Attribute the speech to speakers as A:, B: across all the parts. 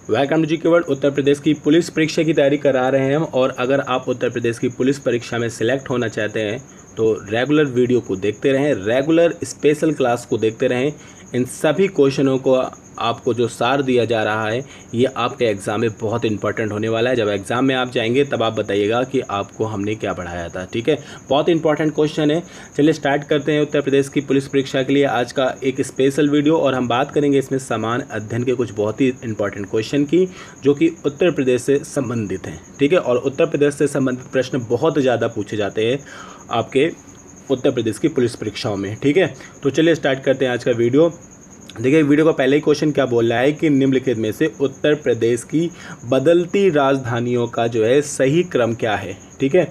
A: Welcome to G world. Uttar Pradesh की police परीक्षा की तैयारी करा रहे हैं हम, और अगर आप उत्तर प्रदेश की पुलिस परीक्षा में सिलेक्ट होना चाहते हैं तो रेगुलर वीडियो को देखते रहें, रेगुलर स्पेशल क्लास को देखते रहें। इन सभी क्वेश्चनों को आपको जो सार दिया जा रहा है ये आपके एग्ज़ाम में बहुत इंपॉर्टेंट होने वाला है। जब एग्ज़ाम में आप जाएंगे तब आप बताइएगा कि आपको हमने क्या पढ़ाया था। ठीक है, बहुत इंपॉर्टेंट क्वेश्चन है। चलिए स्टार्ट करते हैं उत्तर प्रदेश की पुलिस परीक्षा के लिए आज का एक स्पेशल वीडियो, और हम बात करेंगे इसमें समान अध्ययन के कुछ बहुत ही इंपॉर्टेंट क्वेश्चन की जो कि उत्तर प्रदेश से संबंधित हैं। ठीक है, और उत्तर प्रदेश से संबंधित प्रश्न बहुत ज़्यादा पूछे जाते हैं आपके उत्तर प्रदेश की पुलिस परीक्षाओं में। ठीक है, तो चलिए स्टार्ट करते हैं आज का वीडियो। देखिए वीडियो का पहले ही क्वेश्चन क्या बोल रहा है कि निम्नलिखित में से उत्तर प्रदेश की बदलती राजधानियों का जो है सही क्रम क्या है। ठीक है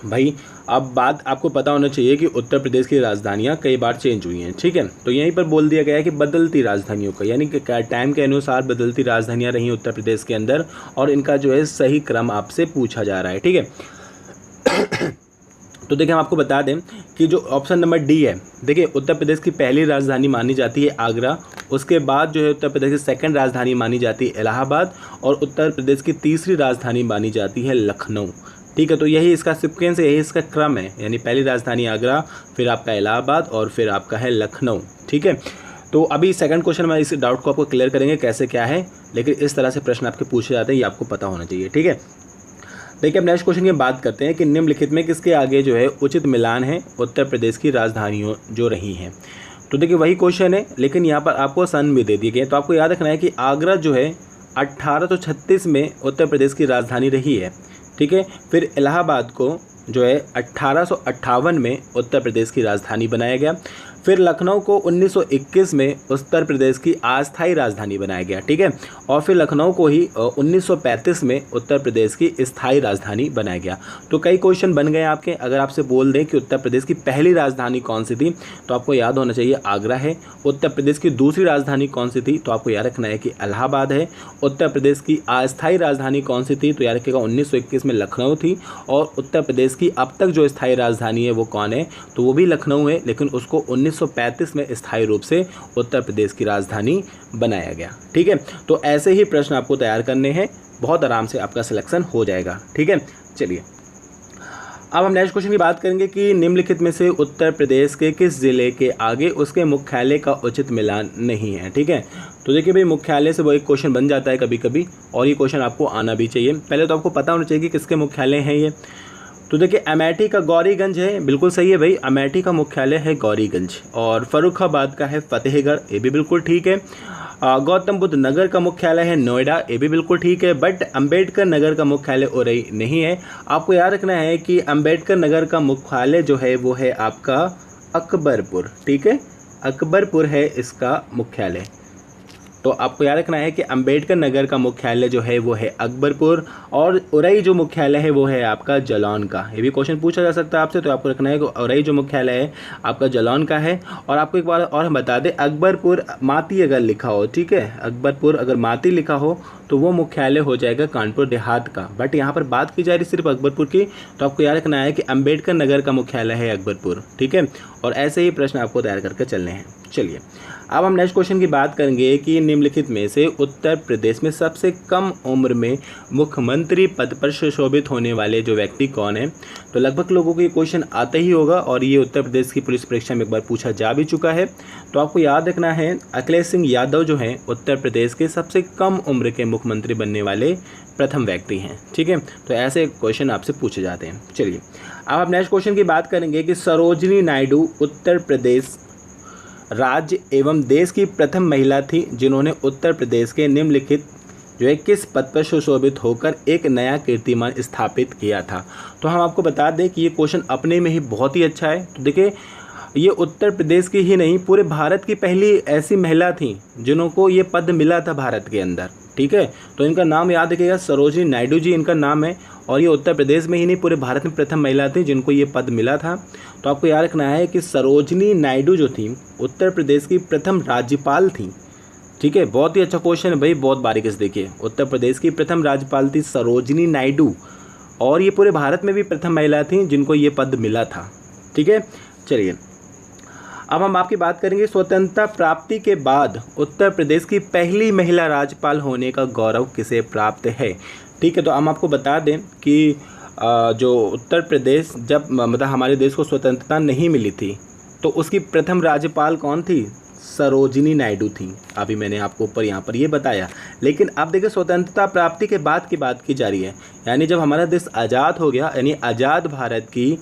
A: भाई, अब बात आपको पता होना चाहिए कि उत्तर प्रदेश की राजधानियाँ कई बार चेंज हुई हैं। ठीक है, तो यहीं पर बोल दिया गया है कि बदलती राजधानियों का, यानी कि टाइम के अनुसार बदलती राजधानियाँ रही उत्तर प्रदेश के अंदर, और इनका जो है सही क्रम आपसे पूछा जा रहा है। ठीक है तो देखिए हम आपको बता दें कि जो ऑप्शन नंबर डी है, देखिए उत्तर प्रदेश की पहली राजधानी मानी जाती है आगरा, उसके बाद जो है उत्तर प्रदेश की सेकंड राजधानी मानी जाती है इलाहाबाद, और उत्तर प्रदेश की तीसरी राजधानी मानी जाती है लखनऊ। ठीक है, तो यही इसका सीक्वेंस है, यही इसका क्रम है, यानी पहली राजधानी आगरा, फिर आपका इलाहाबाद, और फिर आपका है लखनऊ। ठीक है, तो अभी सेकंड क्वेश्चन में इस डाउट को आपको क्लियर करेंगे कैसे क्या है, लेकिन इस तरह से प्रश्न आपके पूछे जाते हैं, ये आपको पता होना चाहिए। ठीक है, देखिए अब नेक्स्ट क्वेश्चन की बात करते हैं कि निम्नलिखित में किसके आगे जो है उचित मिलान है उत्तर प्रदेश की राजधानियों जो रही हैं। तो देखिए वही क्वेश्चन है, लेकिन यहाँ पर आपको सन भी दे दिए गए। तो आपको याद रखना है कि आगरा जो है 1836 में उत्तर प्रदेश की राजधानी रही है। ठीक है, फिर इलाहाबाद को जो है 1858 में उत्तर प्रदेश की राजधानी बनाया गया, फिर लखनऊ को 1921 में उत्तर प्रदेश की अस्थायी राजधानी बनाया गया। ठीक है, और फिर लखनऊ को ही 1935 में उत्तर प्रदेश की स्थायी राजधानी बनाया गया। तो कई क्वेश्चन बन गए आपके। अगर आपसे बोल दें कि उत्तर प्रदेश की पहली राजधानी कौन सी थी, तो आपको याद होना चाहिए आगरा है। उत्तर प्रदेश की दूसरी राजधानी कौन सी थी, तो आपको याद रखना है कि इलाहाबाद है। उत्तर प्रदेश की अस्थायी राजधानी कौन सी थी, तो याद रखिएगा 1921 में लखनऊ थी। और उत्तर प्रदेश की अब तक जो स्थायी राजधानी है वो कौन है, तो वो भी लखनऊ है, लेकिन उसको 1935 में स्थायी रूप से उत्तर प्रदेश की राजधानी बनाया गया। ठीक है, तो ऐसे ही प्रश्न आपको तैयार करने हैं, बहुत आराम से आपका सिलेक्शन हो जाएगा। ठीक है, चलिए अब हम नेक्स्ट क्वेश्चन की बात करेंगे कि निम्नलिखित में से उत्तर प्रदेश के किस जिले के आगे उसके मुख्यालय का उचित मिलान नहीं है। ठीक है, तो देखिए भाई मुख्यालय से वो एक क्वेश्चन बन जाता है कभी कभी, और ये क्वेश्चन आपको आना भी चाहिए। पहले तो आपको पता होना चाहिए कि किसके मुख्यालय हैं ये। तो देखिए अमेठी का गौरीगंज है, बिल्कुल सही है भाई, अमेठी का मुख्यालय है गौरीगंज। और फर्रुखाबाद का है फतेहगढ़, ये भी बिल्कुल ठीक है। गौतम बुद्ध नगर का मुख्यालय है नोएडा, ये भी बिल्कुल ठीक है। बट अंबेडकर नगर का मुख्यालय उरई नहीं है। आपको याद रखना है कि अंबेडकर नगर का मुख्यालय जो है वो है आपका अकबरपुर। ठीक है, अकबरपुर है इसका मुख्यालय। तो आपको याद रखना है कि अंबेडकर नगर का मुख्यालय जो है वो है अकबरपुर, और उरई जो मुख्यालय है वो है आपका जालौन का। ये भी क्वेश्चन पूछा जा सकता है आपसे, तो आपको रखना है कि उरई जो मुख्यालय है आपका जालौन का है। और आपको एक बार और हम बता दें, अकबरपुर माती अगर लिखा हो, ठीक है, अकबरपुर अगर माती लिखा हो तो वो मुख्यालय हो जाएगा कानपुर देहात का। बट यहाँ पर बात की जा रही सिर्फ अकबरपुर की, तो आपको याद रखना है कि अंबेडकर नगर का मुख्यालय है अकबरपुर। ठीक है, और ऐसे ही प्रश्न आपको तैयार करके चलने हैं। चलिए अब हम नेक्स्ट क्वेश्चन की बात करेंगे कि निम्नलिखित में से उत्तर प्रदेश में सबसे कम उम्र में मुख्यमंत्री पद पर सुशोभित होने वाले जो व्यक्ति कौन है। तो लगभग लोगों को ये क्वेश्चन आता ही होगा, और ये उत्तर प्रदेश की पुलिस परीक्षा में एक बार पूछा जा भी चुका है। तो आपको याद रखना है अखिलेश सिंह यादव जो हैं उत्तर प्रदेश के सबसे कम उम्र के मुख्यमंत्री बनने वाले प्रथम व्यक्ति हैं। ठीक है, तो ऐसे क्वेश्चन आपसे पूछे जाते हैं। चलिए अब आप नेक्स्ट क्वेश्चन की बात करेंगे कि सरोजिनी नायडू उत्तर प्रदेश राज्य एवं देश की प्रथम महिला थी जिन्होंने उत्तर प्रदेश के निम्नलिखित जो है किस पद पर सुशोभित होकर एक नया कीर्तिमान स्थापित किया था। तो हम आपको बता दें कि ये क्वेश्चन अपने में ही बहुत ही अच्छा है। तो देखिए ये उत्तर प्रदेश की ही नहीं पूरे भारत की पहली ऐसी महिला थी जिनको ये पद मिला था भारत के अंदर। ठीक है, तो इनका नाम याद रखिएगा, सरोजिनी नायडू जी इनका नाम है, और ये उत्तर प्रदेश में ही नहीं पूरे भारत में प्रथम महिला थी जिनको ये पद मिला था। तो आपको याद रखना है कि सरोजिनी नायडू जो थी उत्तर प्रदेश की प्रथम राज्यपाल थी। ठीक है, बहुत ही अच्छा क्वेश्चन है भाई, बहुत बारीकी से देखिए। उत्तर प्रदेश की प्रथम राज्यपाल थी सरोजिनी नायडू, और ये पूरे भारत में भी प्रथम महिला थी जिनको ये पद मिला था। ठीक है, चलिए अब हम आपकी बात करेंगे स्वतंत्रता प्राप्ति के बाद उत्तर प्रदेश की पहली महिला राज्यपाल होने का गौरव किसे प्राप्त है। ठीक है, तो हम आपको बता दें कि जो उत्तर प्रदेश जब मतलब हमारे देश को स्वतंत्रता नहीं मिली थी तो उसकी प्रथम राज्यपाल कौन थी? सरोजिनी नायडू थी। अभी मैंने आपको ऊपर यहाँ पर ये बताया। लेकिन अब देखिए स्वतंत्रता प्राप्ति के बाद की बात की जा रही है, यानी जब हमारा देश आज़ाद हो गया, यानी आज़ाद भारत की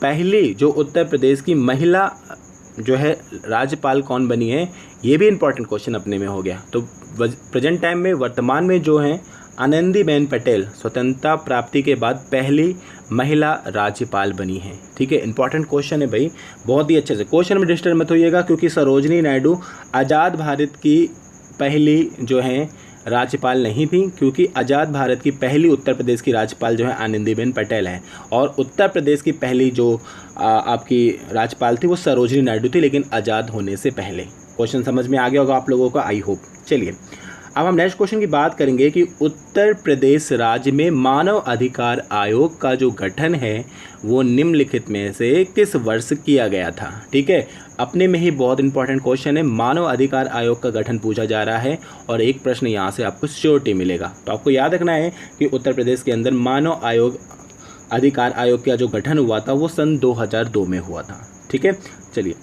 A: पहली जो उत्तर प्रदेश की महिला जो है राज्यपाल कौन बनी है, ये भी इम्पोर्टेंट क्वेश्चन अपने में हो गया। तो प्रेजेंट टाइम में वर्तमान में जो हैं आनंदीबेन पटेल स्वतंत्रता प्राप्ति के बाद पहली महिला राज्यपाल बनी है। ठीक है, इंपॉर्टेंट क्वेश्चन है भाई, बहुत ही अच्छे से क्वेश्चन में डिस्टर्ब मत होइएगा, क्योंकि सरोजिनी नायडू आज़ाद भारत की पहली जो है राज्यपाल नहीं थी, क्योंकि आज़ाद भारत की पहली उत्तर प्रदेश की राज्यपाल जो है आनंदीबेन पटेल है, और उत्तर प्रदेश की पहली जो आपकी राज्यपाल थी वो सरोजिनी नायडू थी, लेकिन आज़ाद होने से पहले। क्वेश्चन समझ में आ गया होगा आप लोगों का, आई होप। चलिए अब हम नेक्स्ट क्वेश्चन की बात करेंगे कि उत्तर प्रदेश राज्य में मानव अधिकार आयोग का जो गठन है वो निम्नलिखित में से किस वर्ष किया गया था। ठीक है, अपने में ही बहुत इंपॉर्टेंट क्वेश्चन है, मानव अधिकार आयोग का गठन पूछा जा रहा है और एक प्रश्न यहाँ से आपको श्योरिटी मिलेगा। तो आपको याद रखना है कि उत्तर प्रदेश के अंदर मानव अधिकार आयोग का जो गठन हुआ था वो सन 2002 में हुआ था। ठीक है, चलिए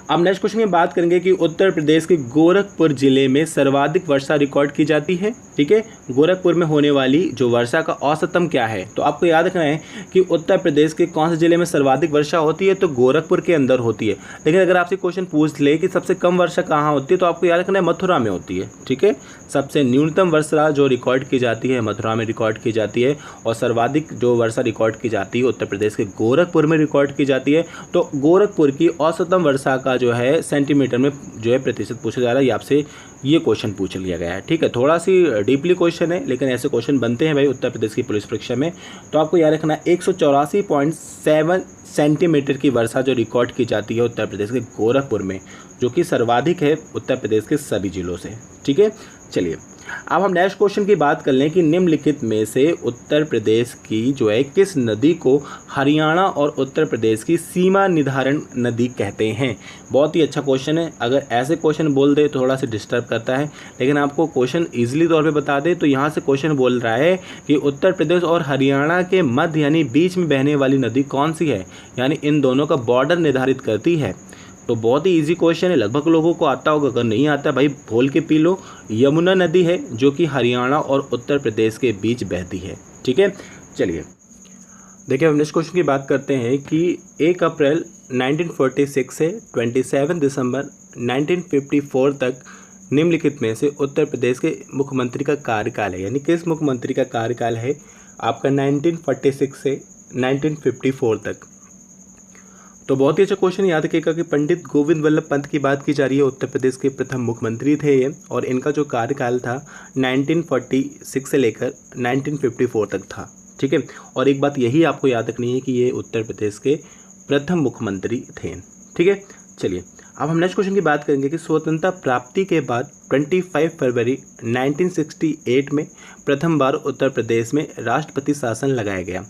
A: अब नेक्स्ट क्वेश्चन में बात करेंगे कि उत्तर प्रदेश के गोरखपुर जिले में सर्वाधिक वर्षा रिकॉर्ड की जाती है। ठीक है, गोरखपुर में होने वाली जो वर्षा का औसतम क्या है, तो आपको याद रखना है कि उत्तर प्रदेश के कौन से जिले में सर्वाधिक वर्षा होती है, तो गोरखपुर के अंदर होती है। लेकिन अगर आपसे क्वेश्चन पूछ ले कि सबसे कम वर्षा कहाँ होती है, तो आपको याद रखना है मथुरा में होती है। ठीक है, सबसे न्यूनतम वर्षा जो रिकॉर्ड की जाती है मथुरा में रिकॉर्ड की जाती है, और सर्वाधिक जो वर्षा रिकॉर्ड की जाती है उत्तर प्रदेश के गोरखपुर में रिकॉर्ड की जाती है। तो गोरखपुर की औसतम वर्षा का जो है सेंटीमीटर में जो है प्रतिशत पूछा जा रहा है, ये आपसे ये क्वेश्चन पूछ लिया गया है। ठीक है, थोड़ा सी डीपली क्वेश्चन है, लेकिन ऐसे क्वेश्चन बनते हैं भाई उत्तर प्रदेश की पुलिस परीक्षा में। तो आपको याद रखना 184.7 सेंटीमीटर की वर्षा जो रिकॉर्ड की जाती है उत्तर प्रदेश के गोरखपुर में, जो कि सर्वाधिक है उत्तर प्रदेश के सभी जिलों से। ठीक है, चलिए अब हम नेक्स्ट क्वेश्चन की बात कर लें कि निम्नलिखित में से उत्तर प्रदेश की जो है किस नदी को हरियाणा और उत्तर प्रदेश की सीमा निर्धारण नदी कहते हैं। बहुत ही अच्छा क्वेश्चन है, अगर ऐसे क्वेश्चन बोल दे तो थोड़ा सा डिस्टर्ब करता है, लेकिन आपको क्वेश्चन इजीली तौर पे बता दे तो यहाँ से क्वेश्चन बोल रहा है कि उत्तर प्रदेश और हरियाणा के मध्य यानी बीच में बहने वाली नदी कौन सी है, यानी इन दोनों का बॉर्डर निर्धारित करती है। तो बहुत ही इजी क्वेश्चन है, लगभग लोगों को आता होगा, अगर नहीं आता भाई बोल के पी लो। यमुना नदी है जो कि हरियाणा और उत्तर प्रदेश के बीच बहती है। ठीक है, चलिए देखिए हम नेक्स्ट क्वेश्चन की बात करते हैं कि 1 अप्रैल 1946 से 27 दिसंबर 1954 तक निम्नलिखित में से उत्तर प्रदेश के मुख्यमंत्री का कार्यकाल है, यानी किस मुख्यमंत्री का कार्यकाल है आपका 1946 से 1954 तक। तो बहुत ही अच्छा क्वेश्चन, याद रखिएगा कि पंडित गोविंद वल्लभ पंत की बात की जा रही है, उत्तर प्रदेश के प्रथम मुख्यमंत्री थे ये, और इनका जो कार्यकाल था 1946 से लेकर 1954 तक था। ठीक है, और एक बात यही आपको याद रखनी है कि ये उत्तर प्रदेश के प्रथम मुख्यमंत्री थे। ठीक है, चलिए अब हम नेक्स्ट क्वेश्चन की बात करेंगे कि स्वतंत्रता प्राप्ति के बाद 25 फरवरी 1968 में प्रथम बार उत्तर प्रदेश में राष्ट्रपति शासन लगाया गया।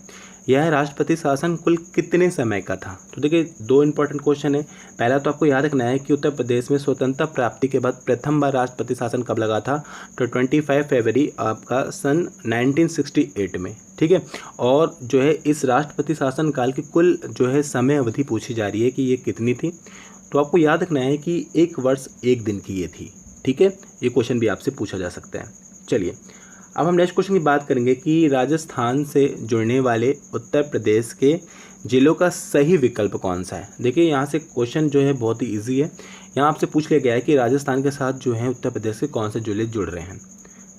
A: यह राष्ट्रपति शासन कुल कितने समय का था। तो देखिए दो इंपॉर्टेंट क्वेश्चन है। पहला तो आपको याद रखना है कि उत्तर प्रदेश में स्वतंत्रता प्राप्ति के बाद प्रथम बार राष्ट्रपति शासन कब लगा था, तो 25 फरवरी आपका सन 1968 में। ठीक है, और जो है इस राष्ट्रपति शासन काल की कुल जो है समय अवधि पूछी जा रही है कि ये कितनी थी। तो आपको याद रखना है कि 1 वर्ष 1 दिन की ये थी। ठीक है, ये क्वेश्चन भी आपसे पूछा जा सकता है। चलिए अब हम नेक्स्ट क्वेश्चन की बात करेंगे कि राजस्थान से जुड़ने वाले उत्तर प्रदेश के जिलों का सही विकल्प कौन सा है। देखिए यहाँ से क्वेश्चन जो है बहुत ही इजी है। यहाँ आपसे पूछ लिया गया है कि राजस्थान के साथ जो है उत्तर प्रदेश के कौन से जिले जुड़ रहे हैं।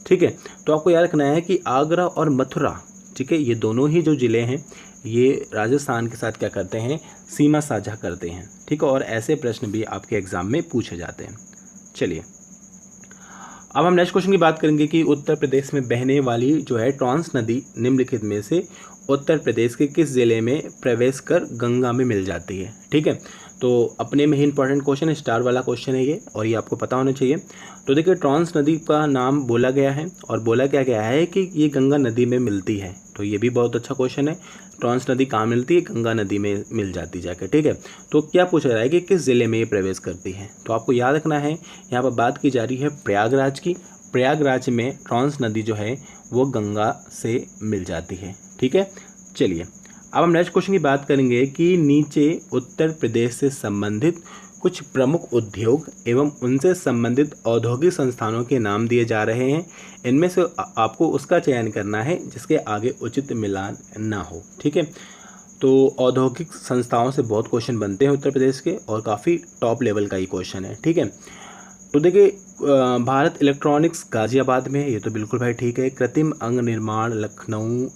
A: ठीक है, तो आपको याद रखना है कि आगरा और मथुरा, ठीक है, ये दोनों ही जो ज़िले हैं ये राजस्थान के साथ क्या करते हैं, सीमा साझा करते हैं। ठीक है, और ऐसे प्रश्न भी आपके एग्ज़ाम में पूछे जाते हैं। चलिए अब हम नेक्स्ट क्वेश्चन की बात करेंगे कि उत्तर प्रदेश में बहने वाली जो है ट्रांस नदी निम्नलिखित में से उत्तर प्रदेश के किस ज़िले में प्रवेश कर गंगा में मिल जाती है। ठीक है, तो अपने में ही इंपॉर्टेंट क्वेश्चन है, स्टार वाला क्वेश्चन है ये, और ये आपको पता होना चाहिए। तो देखिए ट्रांस नदी का नाम बोला गया है और बोला क्या गया है कि ये गंगा नदी में मिलती है, तो ये भी बहुत अच्छा क्वेश्चन है। ट्रांस नदी कहाँ मिलती है? गंगा नदी में मिल जाती जाके, ठीक है। तो क्या पूछा जा रहा है कि किस ज़िले में ये प्रवेश करती है? तो आपको याद रखना है, यहाँ पर बात की जा रही है प्रयागराज की। प्रयागराज में ट्रांस नदी जो है वो गंगा से मिल जाती है, ठीक है। चलिए अब हम नेक्स्ट क्वेश्चन की बात करेंगे कि नीचे उत्तर प्रदेश से संबंधित कुछ प्रमुख उद्योग एवं उनसे संबंधित औद्योगिक संस्थानों के नाम दिए जा रहे हैं। इनमें से आपको उसका चयन करना है जिसके आगे उचित मिलान ना हो, ठीक है। तो औद्योगिक संस्थाओं से बहुत क्वेश्चन बनते हैं उत्तर प्रदेश के और काफ़ी टॉप लेवल का ही क्वेश्चन है, ठीक है। तो देखिए भारत इलेक्ट्रॉनिक्स गाजियाबाद में है, ये तो बिल्कुल भाई ठीक है। कृत्रिम अंग निर्माण लखनऊ,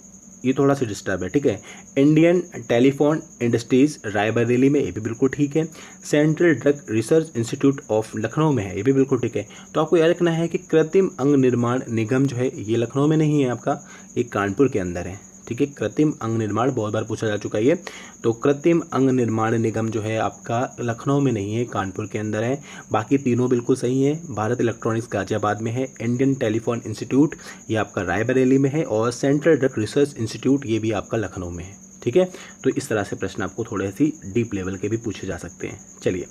A: ये थोड़ा सा डिस्टर्ब है, ठीक है। इंडियन टेलीफोन इंडस्ट्रीज रायबरेली में, ये भी बिल्कुल ठीक है। Central drug research institute of Lucknow में है, ये भी बिल्कुल ठीक है। तो आपको याद रखना है कि कृत्रिम अंग निर्माण निगम जो है ये लखनऊ में नहीं है आपका, ये कानपुर के अंदर है, ठीक है। कृत्रिम अंग निर्माण बहुत बार पूछा जा चुका है ये, तो कृत्रिम अंग निर्माण निगम जो है आपका लखनऊ में नहीं है, कानपुर के अंदर है। बाकी तीनों बिल्कुल सही है। भारत इलेक्ट्रॉनिक्स गाजियाबाद में है, इंडियन टेलीफोन इंस्टीट्यूट ये आपका रायबरेली में है, और सेंट्रल ड्रग रिसर्च इंस्टीट्यूट ये भी आपका लखनऊ में है, ठीक है। तो इस तरह से प्रश्न आपको थोड़े सी डीप लेवल के भी पूछे जा सकते हैं। चलिए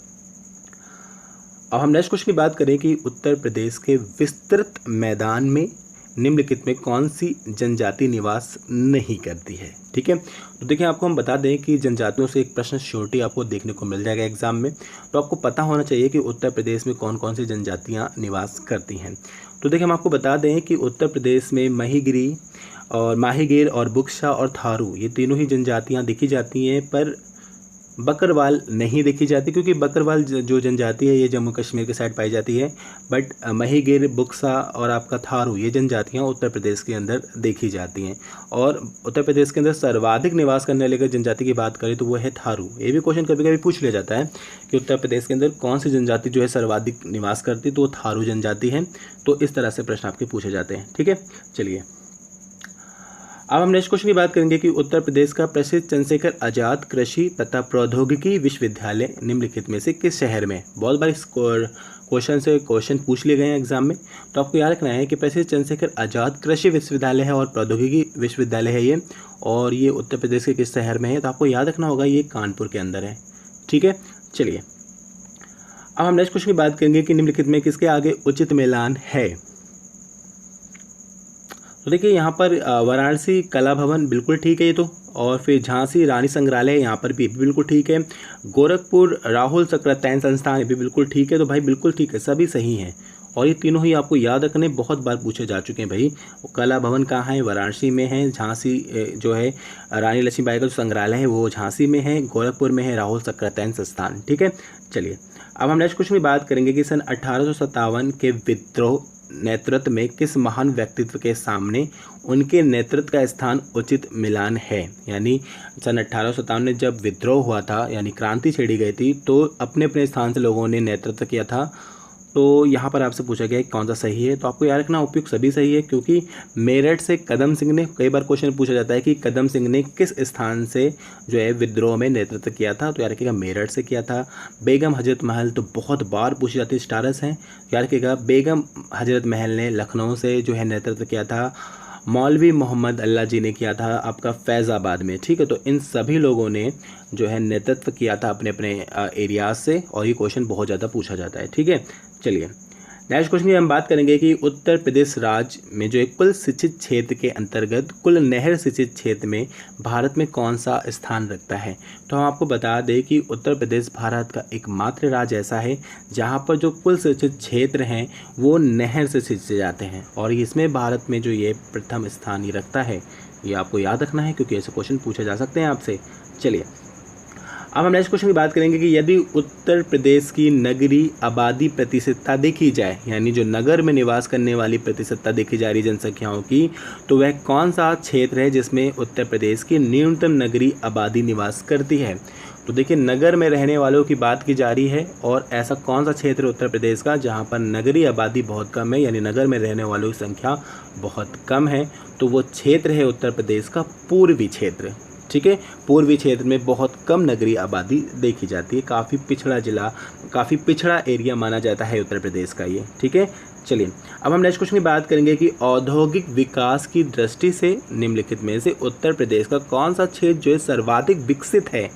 A: अब हम नेक्स्ट क्वेश्चन की बात करें कि उत्तर प्रदेश के विस्तृत मैदान में निम्नलिखित में कौन सी जनजाति निवास नहीं करती है, ठीक है। तो देखिए आपको हम बता दें कि जनजातियों से एक प्रश्न श्योरिटी आपको देखने को मिल जाएगा एग्जाम में, तो आपको पता होना चाहिए कि उत्तर प्रदेश में कौन कौन सी जनजातियां निवास करती हैं। तो देखिए हम आपको बता दें कि उत्तर प्रदेश में महिगिरी और माहीगीर और बुक्शा और थारू ये तीनों ही जनजातियाँ देखी जाती हैं, पर बकरवाल नहीं देखी जाती, क्योंकि बकरवाल जो जनजाति है ये जम्मू कश्मीर के साइड पाई जाती है। बट महिगिर, बुक्सा और आपका थारू ये जनजातियाँ उत्तर प्रदेश के अंदर देखी जाती हैं। और उत्तर प्रदेश के अंदर सर्वाधिक निवास करने वाली अगर जनजाति की बात करें तो वो है थारू। ये भी क्वेश्चन कभी कभी पूछ लिया जाता है कि उत्तर प्रदेश के अंदर कौन सी जनजाति जो है सर्वाधिक निवास करती, तो वो थारू जनजाति है। तो इस तरह से प्रश्न आपके पूछे जाते हैं, ठीक है। चलिए अब हम नेक्स्ट क्वेश्चन की बात करेंगे कि उत्तर प्रदेश का प्रसिद्ध चंद्रशेखर आजाद कृषि तथा प्रौद्योगिकी विश्वविद्यालय निम्नलिखित में से किस शहर में? बहुत बार इस क्वेश्चन पूछ लिए गए हैं एग्जाम में, तो आपको याद रखना है कि प्रसिद्ध चंद्रशेखर आजाद कृषि विश्वविद्यालय है और प्रौद्योगिकी विश्वविद्यालय है ये, और ये उत्तर प्रदेश के किस शहर में है? तो आपको याद रखना होगा ये कानपुर के अंदर है, ठीक है। चलिए अब हम नेक्स्ट क्वेश्चन की बात करेंगे कि निम्नलिखित में किसके आगे उचित मिलान है? तो देखिए यहाँ पर वाराणसी कला भवन बिल्कुल ठीक है ये तो, और फिर झांसी रानी संग्रहालय यहाँ पर भी बिल्कुल ठीक है। गोरखपुर राहुल चक्रवर्ती संस्थान ये भी बिल्कुल ठीक है। तो भाई बिल्कुल ठीक है, सभी सही हैं, और ये तीनों ही आपको याद रखने बहुत बार पूछे जा चुके हैं भाई। कला भवन कहाँ है? वाराणसी में है। झांसी जो है रानी लक्ष्मीबाई का जो संग्रहालय है वो झांसी में है। गोरखपुर में है राहुल चक्रवर्ती संस्थान, ठीक है। चलिए अब हम नेक्स्ट क्वेश्चन की बात करेंगे कि सन 1857 के विद्रोह नेतृत्व में किस महान व्यक्तित्व के सामने उनके नेतृत्व का स्थान उचित मिलान है? यानी सन 1857 में जब विद्रोह हुआ था, यानी क्रांति छेड़ी गई थी, तो अपने अपने स्थान से लोगों ने नेतृत्व किया था। तो यहाँ पर आपसे पूछा गया है कौन सा सही है, तो आपको याद रखना उपयुक्त सभी सही है, क्योंकि मेरठ से कदम सिंह ने, कई बार क्वेश्चन पूछा जाता है कि कदम सिंह ने किस स्थान से जो है विद्रोह में नेतृत्व किया था, तो याद रखिएगा मेरठ से किया था। बेगम हजरत महल तो बहुत बार पूछी जाती है, स्टारस हैं, याद रखिएगा बेगम हजरत महल ने लखनऊ से जो है नेतृत्व किया था। मौलवी मोहम्मद अल्लाह जी ने किया था आपका फैज़ाबाद में, ठीक है। तो इन सभी लोगों ने जो है नेतृत्व किया था अपने अपने एरियाज से, और ये क्वेश्चन बहुत ज़्यादा पूछा जाता है, ठीक है। चलिए नेक्स्ट क्वेश्चन की हम बात करेंगे कि उत्तर प्रदेश राज्य में जो एक कुल सिंचित क्षेत्र के अंतर्गत कुल नहर सिंचित क्षेत्र में भारत में कौन सा स्थान रखता है? तो हम आपको बता दें कि उत्तर प्रदेश भारत का एकमात्र राज्य ऐसा है जहां पर जो कुल सिंचित क्षेत्र हैं वो नहर से सिंचे जाते हैं, और इसमें भारत में जो ये प्रथम स्थान ही रखता है। ये आपको याद रखना है क्योंकि ऐसे क्वेश्चन पूछे जा सकते हैं आपसे। चलिए अब हम नेक्स्ट क्वेश्चन की बात करेंगे कि यदि उत्तर प्रदेश की नगरीय आबादी प्रतिशतता देखी जाए, यानी जो नगर में निवास करने वाली प्रतिशतता देखी जा रही जनसंख्याओं की, तो वह कौन सा क्षेत्र है जिसमें उत्तर प्रदेश की न्यूनतम नगरीय आबादी निवास करती है? तो देखिए नगर में रहने वालों की बात की जा रही है, और ऐसा कौन सा क्षेत्र है उत्तर प्रदेश का जहाँ पर नगरीय आबादी बहुत कम है, यानी नगर में रहने वालों की संख्या बहुत कम है? तो वो क्षेत्र है उत्तर प्रदेश का पूर्वी क्षेत्र, ठीक है। पूर्वी क्षेत्र में बहुत कम नगरीय आबादी देखी जाती है, काफ़ी पिछड़ा जिला, काफ़ी पिछड़ा एरिया माना जाता है उत्तर प्रदेश का ये, ठीक है। चलिए अब हम नेक्स्ट क्वेश्चन की बात करेंगे कि औद्योगिक विकास की दृष्टि से निम्नलिखित में से उत्तर प्रदेश का कौन सा क्षेत्र जो है सर्वाधिक विकसित है,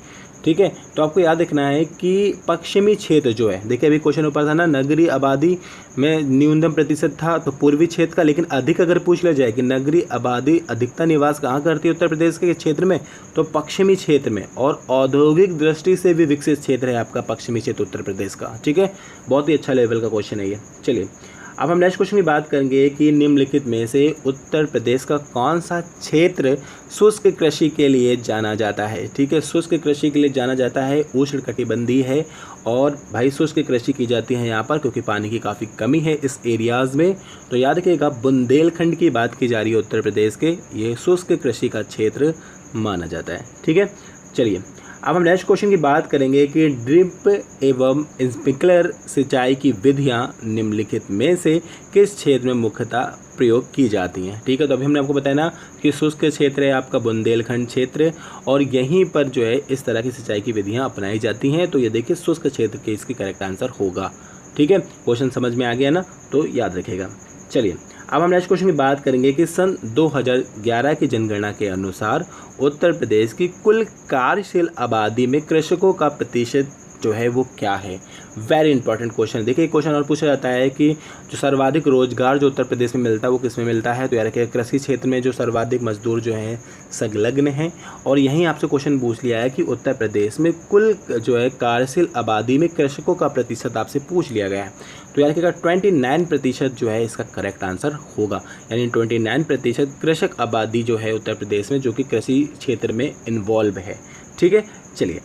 A: ठीक है। तो आपको याद रखना है कि पश्चिमी क्षेत्र जो है, देखिए अभी क्वेश्चन ऊपर था ना, नगरीय आबादी में न्यूनतम प्रतिशत था तो पूर्वी क्षेत्र का, लेकिन अधिक अगर पूछ लिया जाए कि नगरीय आबादी अधिकता निवास कहाँ करती है उत्तर प्रदेश के क्षेत्र में, तो पश्चिमी क्षेत्र में, और औद्योगिक दृष्टि से भी विकसित क्षेत्र है आपका पश्चिमी क्षेत्र उत्तर प्रदेश का, ठीक है। बहुत ही अच्छा लेवल का क्वेश्चन है ये। चलिए अब हम नेक्स्ट क्वेश्चन की बात करेंगे कि निम्नलिखित में से उत्तर प्रदेश का कौन सा क्षेत्र शुष्क कृषि के लिए जाना जाता है, ठीक है। शुष्क कृषि के लिए जाना जाता है, उष्णकटिबंधीय है, और भाई शुष्क कृषि की जाती है यहाँ पर क्योंकि पानी की काफ़ी कमी है इस एरियाज़ में। तो याद रखिएगा बुंदेलखंड की बात की जा रही है उत्तर प्रदेश के, ये शुष्क कृषि का क्षेत्र माना जाता है, ठीक है। चलिए अब हम नेक्स्ट क्वेश्चन की बात करेंगे कि ड्रिप एवं स्प्रिंकलर सिंचाई की विधियां निम्नलिखित में से किस क्षेत्र में मुख्यतः प्रयोग की जाती हैं, ठीक है। तो अभी हमने आपको बताया ना कि शुष्क क्षेत्र है आपका बुंदेलखंड क्षेत्र, और यहीं पर जो है इस तरह की सिंचाई की विधियां अपनाई जाती हैं। तो ये देखिए शुष्क क्षेत्र के इसकी करेक्ट आंसर होगा, ठीक है। क्वेश्चन समझ में आ गया ना, तो याद रखिएगा। चलिए अब हम नेक्स्ट क्वेश्चन की बात करेंगे कि सन 2011 की जनगणना के अनुसार उत्तर प्रदेश की कुल कार्यशील आबादी में कृषकों का प्रतिशत जो है वो क्या है। Very important question. देखिए क्वेश्चन और पूछा जाता है कि जो सर्वाधिक रोजगार जो उत्तर प्रदेश में मिलता है वो किस में मिलता है। तो यार कि कृषि क्षेत्र में जो सर्वाधिक मजदूर जो हैं संलग्न हैं, और यहीं आपसे क्वेश्चन पूछ लिया है कि उत्तर प्रदेश में कुल जो है कार्यशील आबादी में कृषकों का प्रतिशत आपसे पूछ लिया गया है। तो यार कि 29% जो है इसका करेक्ट आंसर होगा, यानी 29% कृषक आबादी जो है उत्तर प्रदेश में जो कि कृषि क्षेत्र में इन्वॉल्व है, ठीक है। चलिए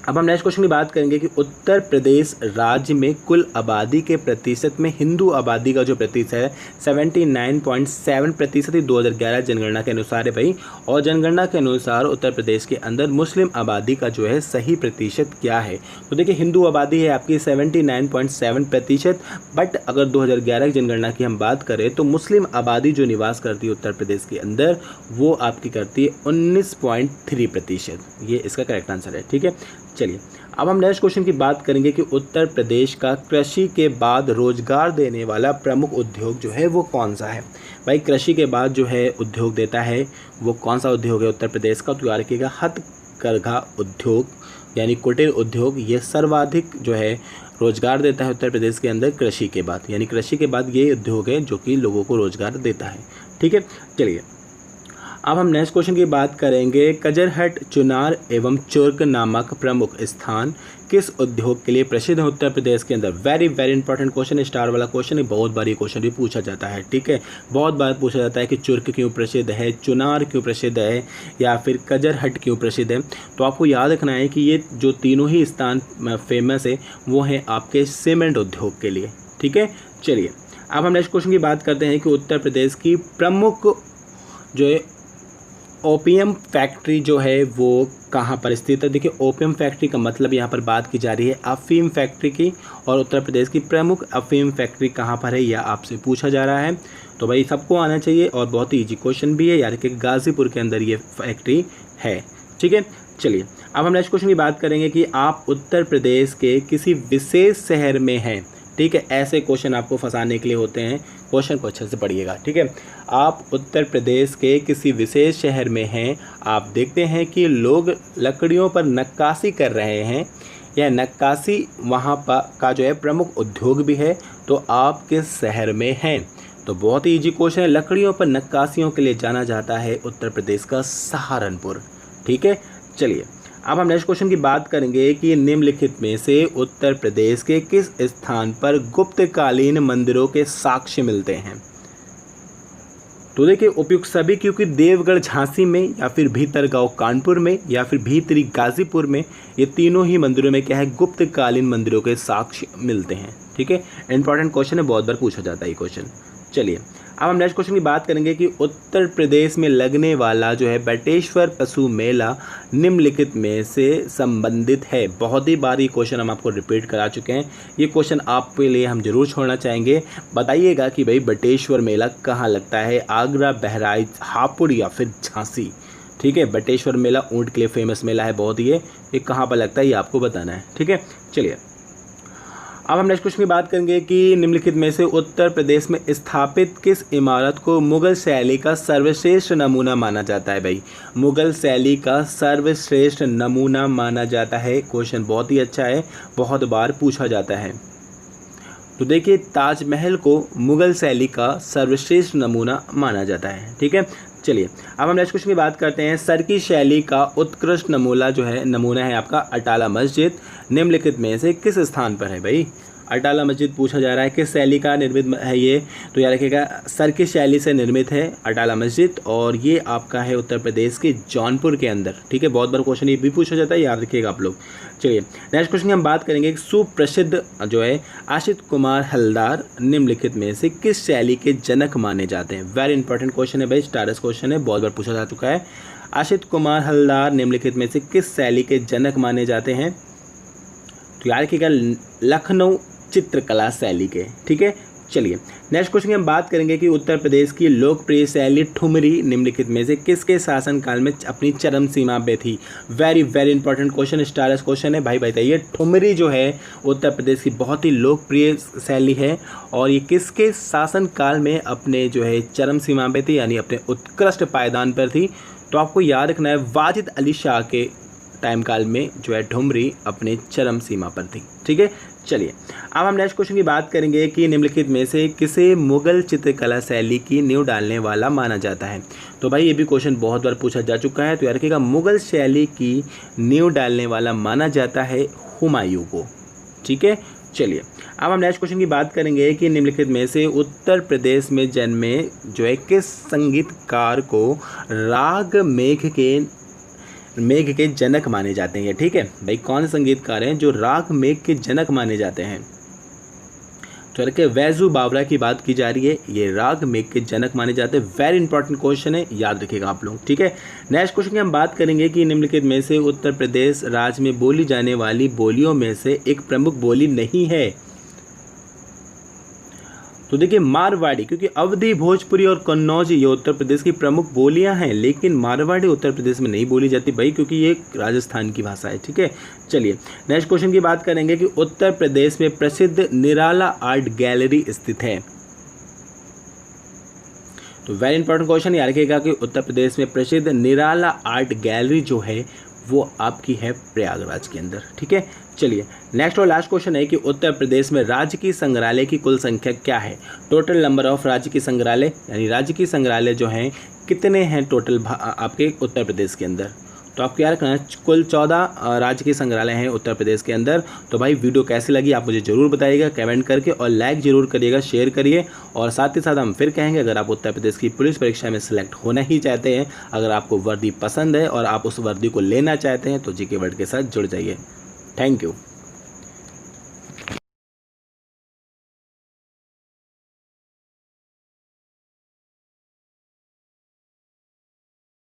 A: अब हम नेक्स्ट क्वेश्चन की बात करेंगे कि उत्तर प्रदेश राज्य में कुल आबादी के प्रतिशत में हिंदू आबादी का जो प्रतिशत है 79.7% ही 2011 जनगणना के अनुसार है भाई। और जनगणना के अनुसार उत्तर प्रदेश के अंदर मुस्लिम आबादी का जो है सही प्रतिशत क्या है। तो देखिए हिंदू आबादी है आपकी 79.7%, बट अगर 2011 की जनगणना की हम बात करें तो मुस्लिम आबादी जो निवास करती है उत्तर प्रदेश के अंदर वो आपकी करती है 19.3%। ये इसका करेक्ट आंसर है, ठीक है। चलिए अब हम नेक्स्ट क्वेश्चन की बात करेंगे कि उत्तर प्रदेश का कृषि के बाद रोजगार देने वाला प्रमुख उद्योग जो है वो कौन सा है। भाई कृषि के बाद जो है उद्योग देता है वो कौन सा उद्योग है उत्तर प्रदेश का। तो याद रखिएगा हथकरघा उद्योग यानी कुटीर उद्योग, ये सर्वाधिक जो है रोजगार देता है उत्तर प्रदेश के अंदर कृषि के बाद, यानी कृषि के बाद ये उद्योग है जो कि लोगों को रोजगार देता है, ठीक है। चलिए अब हम नेक्स्ट क्वेश्चन की बात करेंगे, कजरहट, चुनार एवं चुर्क नामक प्रमुख स्थान किस उद्योग के लिए प्रसिद्ध है उत्तर प्रदेश के अंदर। Very very important question, star वाला क्वेश्चन है, बहुत बार ये क्वेश्चन भी पूछा जाता है, ठीक है। बहुत बार पूछा जाता है कि चुर्क क्यों प्रसिद्ध है, चुनार क्यों प्रसिद्ध है, या फिर कजरहट क्यों प्रसिद्ध है। तो आपको याद रखना है कि ये जो तीनों ही स्थान फेमस है वो हैं आपके सीमेंट उद्योग के लिए, ठीक है। चलिए अब हम नेक्स्ट क्वेश्चन की बात करते हैं कि उत्तर प्रदेश की प्रमुख जो है ओपियम फैक्ट्री जो है वो कहाँ पर स्थित है। देखिए ओपियम फैक्ट्री का मतलब यहाँ पर बात की जा रही है अफीम फैक्ट्री की, और उत्तर प्रदेश की प्रमुख अफीम फैक्ट्री कहाँ पर है यह आपसे पूछा जा रहा है। तो भाई सबको आना चाहिए और बहुत ही ईजी क्वेश्चन भी है, यानी कि गाजीपुर के अंदर ये फैक्ट्री है, ठीक है। चलिए अब हम नेक्स्ट क्वेश्चन की बात करेंगे कि आप उत्तर प्रदेश के किसी विशेष शहर में हैं, ठीक है। ऐसे क्वेश्चन आपको फंसाने के लिए होते हैं, क्वेश्चन को अच्छे से पढ़िएगा, ठीक है। आप उत्तर प्रदेश के किसी विशेष शहर में हैं, आप देखते हैं कि लोग लकड़ियों पर नक्काशी कर रहे हैं, यह नक्काशी वहाँ पर का जो है प्रमुख उद्योग भी है। तो आप किस शहर में हैं। तो बहुत ही ईजी क्वेश्चन है, लकड़ियों पर नक्काशियों के लिए जाना जाता है उत्तर प्रदेश का सहारनपुर, ठीक है। चलिए अब हम नेक्स्ट क्वेश्चन की बात करेंगे कि निम्नलिखित में से उत्तर प्रदेश के किस स्थान पर गुप्तकालीन मंदिरों के साक्ष्य मिलते हैं। तो देखिए उपयुक्त सभी, क्योंकि देवगढ़ झांसी में, या फिर भीतरगांव कानपुर में, या फिर भीतरी गाजीपुर में, ये तीनों ही मंदिरों में क्या है गुप्तकालीन मंदिरों के साक्ष्य मिलते हैं, ठीक है। इंपॉर्टेंट क्वेश्चन है, बहुत बार पूछा जाता है ये क्वेश्चन। चलिए अब हम नेक्स्ट क्वेश्चन की बात करेंगे कि उत्तर प्रदेश में लगने वाला जो है बटेश्वर पशु मेला निम्नलिखित में से संबंधित है। बहुत ही बार ये क्वेश्चन हम आपको रिपीट करा चुके हैं, ये क्वेश्चन आपके लिए हम जरूर छोड़ना चाहेंगे। बताइएगा कि भाई बटेश्वर मेला कहाँ लगता है, आगरा, बहराइच, हापुड़ या फिर झांसी, ठीक है। बटेश्वर मेला ऊँट के लिए फेमस मेला है बहुत ही, ये कहाँ पर लगता है ये आपको बताना है, ठीक है। चलिए अब हम नेक्स्ट क्वेश्चन की बात करेंगे कि निम्नलिखित में से उत्तर प्रदेश में स्थापित किस इमारत को मुगल शैली का सर्वश्रेष्ठ नमूना माना जाता है। भाई मुगल शैली का सर्वश्रेष्ठ नमूना माना जाता है, क्वेश्चन बहुत ही अच्छा है, बहुत बार पूछा जाता है। तो देखिए ताजमहल को मुगल शैली का सर्वश्रेष्ठ नमूना माना जाता है, ठीक है। चलिए अब हम नेक्स्ट क्वेश्चन की बात करते हैं। सरकी शैली का उत्कृष्ट नमूना है आपका अटाला मस्जिद, निम्नलिखित में से किस स्थान पर है। भाई अटाला मस्जिद पूछा जा रहा है किस शैली का निर्मित है ये, तो याद रखिएगा सरकी शैली से निर्मित है अटाला मस्जिद, और ये आपका है उत्तर प्रदेश के जौनपुर के अंदर, ठीक है। बहुत बार क्वेश्चन ये भी पूछा जाता है, याद रखिएगा आप लोग। चलिए नेक्स्ट क्वेश्चन की हम बात करेंगे, सुप्रसिद्ध जो है आशित कुमार हलदार निम्नलिखित में से किस शैली के जनक माने जाते हैं। वेरी इंपॉर्टेंट क्वेश्चन है भाई, स्टारस क्वेश्चन है, बहुत बार पूछा जा चुका है। आशित कुमार हलदार निम्नलिखित में से किस शैली के जनक माने जाते हैं, तो याद रखिएगा लखनऊ चित्रकला शैली के, ठीक है। चलिए नेक्स्ट क्वेश्चन की हम बात करेंगे कि उत्तर प्रदेश की लोकप्रिय शैली ठुमरी निम्नलिखित में से किसके शासनकाल में अपनी चरम सीमा पे थी। Very very important question, stars question है भाई, बताइए ठुमरी जो है उत्तर प्रदेश की बहुत ही लोकप्रिय शैली है, और ये किसके शासनकाल में अपने जो है चरम सीमा पे थी, यानी अपने उत्कृष्ट पायदान पर थी। तो आपको याद रखना है वाजिद अली शाह के टाइम काल में जो है ठुमरी अपने चरम सीमा पर थी, ठीक है। चलिए अब हम नेक्स्ट क्वेश्चन की बात करेंगे कि निम्नलिखित में से किसे मुगल चित्रकला शैली की नींव डालने वाला माना जाता है। तो भाई ये भी क्वेश्चन बहुत बार पूछा जा चुका है, तो याद रखिएगा मुगल शैली की नींव डालने वाला माना जाता है हुमायूं को, ठीक है। चलिए अब हम नेक्स्ट क्वेश्चन की बात करेंगे कि निम्नलिखित में से उत्तर प्रदेश में जन्मे जो है किस संगीतकार को राग मेघ के जनक माने जाते हैं, ठीक है। भाई कौन से संगीतकार हैं जो राग मेघ के जनक माने जाते हैं, तो रखे वैजू बावरा की बात की जा रही है, ये राग मेघ के जनक माने जाते हैं। वेरी इंपॉर्टेंट क्वेश्चन है, याद रखिएगा आप लोग, ठीक है। नेक्स्ट क्वेश्चन की हम बात करेंगे कि निम्नलिखित में से उत्तर प्रदेश राज्य में बोली जाने वाली बोलियों में से एक प्रमुख बोली नहीं है। तो देखिए मारवाड़ी, क्योंकि अवधी, भोजपुरी और कन्नौज ये उत्तर प्रदेश की प्रमुख बोलियां हैं, लेकिन मारवाड़ी उत्तर प्रदेश में नहीं बोली जाती भाई, क्योंकि ये राजस्थान की भाषा है, ठीक है। चलिए नेक्स्ट क्वेश्चन की बात करेंगे कि उत्तर प्रदेश में प्रसिद्ध निराला आर्ट गैलरी स्थित है। तो वेरी इंपॉर्टेंट क्वेश्चन, याद रखिएगा कि उत्तर प्रदेश में प्रसिद्ध निराला आर्ट गैलरी जो है वो आपकी है प्रयागराज के अंदर, ठीक है। चलिए नेक्स्ट और लास्ट क्वेश्चन है कि उत्तर प्रदेश में राजकीय संग्रहालय की कुल संख्या क्या है। टोटल नंबर ऑफ राजकीय संग्रहालय, यानी राजकीय संग्रहालय जो हैं कितने हैं टोटल आपके उत्तर प्रदेश के अंदर। तो आपको याद रखना है कुल 14 राजकीय संग्रहालय हैं उत्तर प्रदेश के अंदर। तो भाई वीडियो कैसी लगी आप मुझे ज़रूर बताइएगा कमेंट करके, और लाइक ज़रूर करिएगा, शेयर करिए। और साथ ही साथ हम फिर कहेंगे अगर आप उत्तर प्रदेश की पुलिस परीक्षा में सिलेक्ट होना ही चाहते हैं, अगर आपको वर्दी पसंद है और आप उस वर्दी को लेना चाहते हैं, तो जीके वर्ल्ड के साथ जुड़ जाइए। Thank you.